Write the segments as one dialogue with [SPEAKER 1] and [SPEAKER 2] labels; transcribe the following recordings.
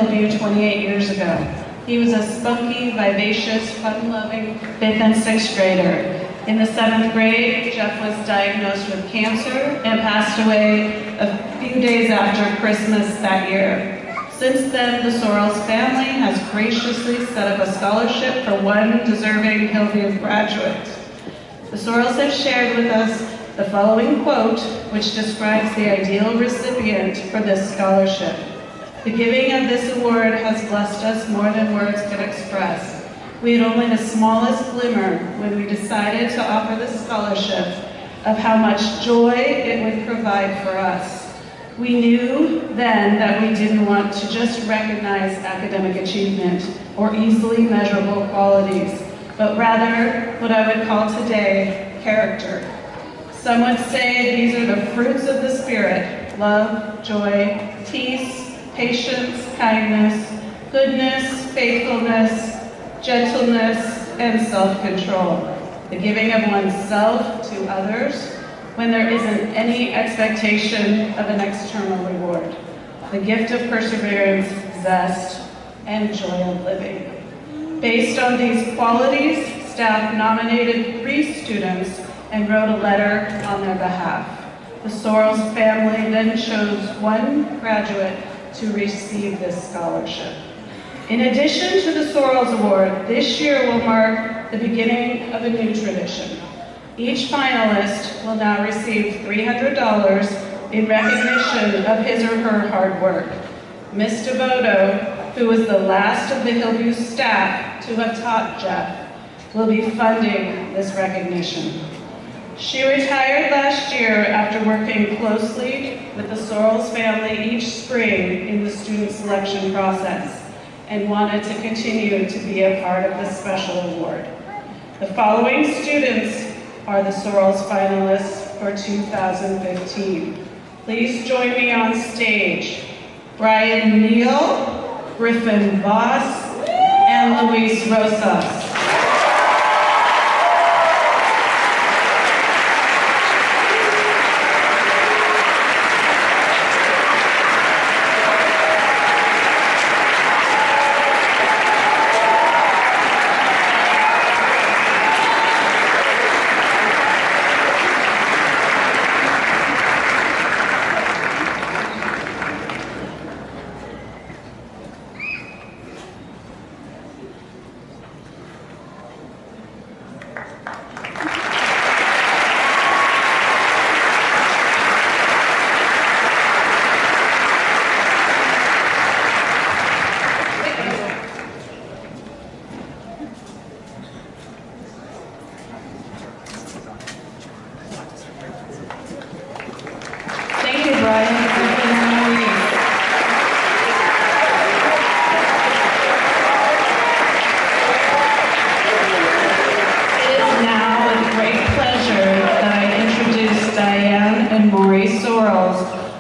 [SPEAKER 1] Hillview 28 years ago. He was a spunky, vivacious, fun-loving 5th and 6th grader. In the 7th grade, Jeff was diagnosed with cancer and passed away a few days after Christmas that year. Since then, the Sorrells family has graciously set up a scholarship for one deserving Hillview graduate. The Sorrells have shared with us the following quote, which describes the ideal recipient for this scholarship. The giving of this award has blessed us more than words could express. We had only the smallest glimmer when we decided to offer this scholarship of how much joy it would provide for us. We knew then that we didn't want to just recognize academic achievement or easily measurable qualities, but rather what I would call today character. Some would say these are the fruits of the Spirit: love, joy, peace, patience, kindness, goodness, faithfulness, gentleness, and self-control. The giving of oneself to others when there isn't any expectation of an external reward. The gift of perseverance, zest, and joy of living. Based on these qualities, staff nominated 3 students and wrote a letter on their behalf. The Sorrells family then chose 1 graduate to receive this scholarship. In addition to the Sorrells Award, this year will mark the beginning of a new tradition. Each finalist will now receive $300 in recognition of his or her hard work. Ms. Devoto, who was the last of the Hillview staff to have taught Jeff, will be funding this recognition. She retired last year after working closely with the Sorrells family each spring in the student selection process, and wanted to continue to be a part of this special award. The following students are the Sorrells finalists for 2015. Please join me on stage. Brian Neal, Griffin Voss, and Luis Rosas.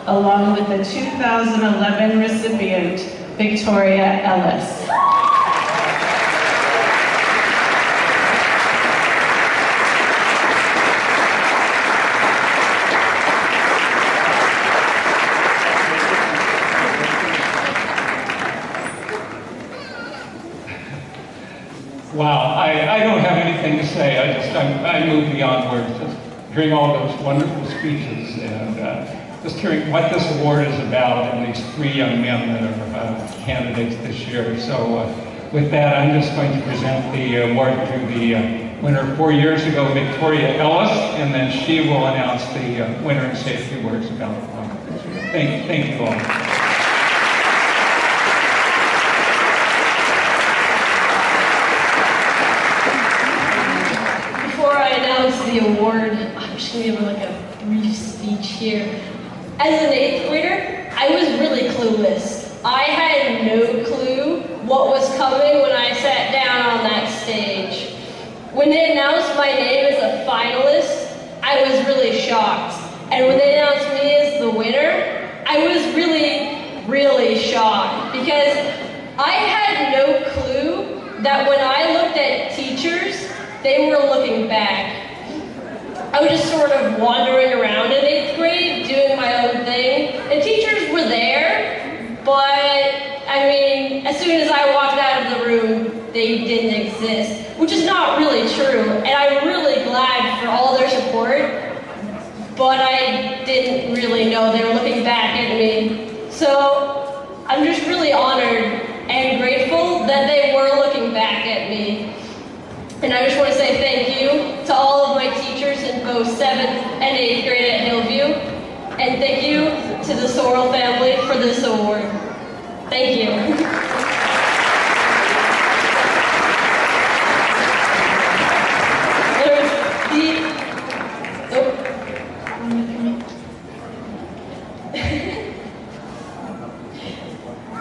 [SPEAKER 1] Along with the 2011 recipient, Victoria Ellis.
[SPEAKER 2] Wow, I don't have anything to say. I move beyond words. Just hearing all those wonderful speeches and just hearing what this award is about and these 3 young men that are candidates this year. So with that, I'm just going to present the award to the winner 4 years ago, Victoria Ellis, and then she will announce the winner and say a few words about this year. Thank you all.
[SPEAKER 3] The award, I'm just going to give like a brief speech here. As an 8th grader, I was really clueless. I had no clue what was coming when I sat down on that stage. When they announced my name as a finalist, I was really shocked. And when they announced me as the winner, I was really shocked, because I had no clue that when I looked at teachers, they were looking back. I was just sort of wandering around in 8th grade, doing my own thing, and teachers were there, but, I mean, as soon as I walked out of the room, they didn't exist, which is not really true. And I'm really glad for all their support, but I didn't really know they were looking back at me. So I'm just really honored and grateful that they were looking back at me. And I just want to say thank you to all of my teachers in both 7th and 8th grade at Hillview. And thank you to the Sorrell family for this award. Thank you.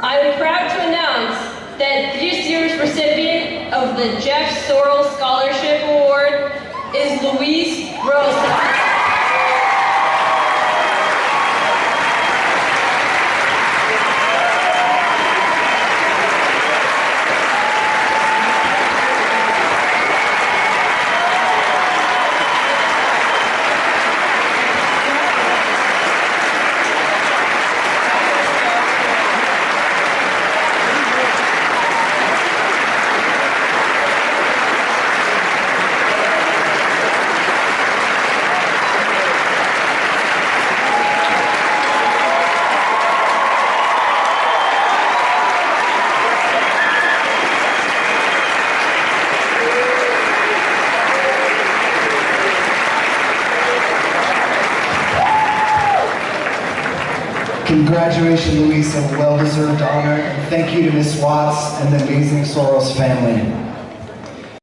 [SPEAKER 3] I'm proud to announce that this year's recipient of the Jeff Sorrell Scholarship Award is Luis Rosa.
[SPEAKER 4] Congratulations, Luis, and well-deserved honor. And thank you to Ms. Watts and the amazing Sorrell's family.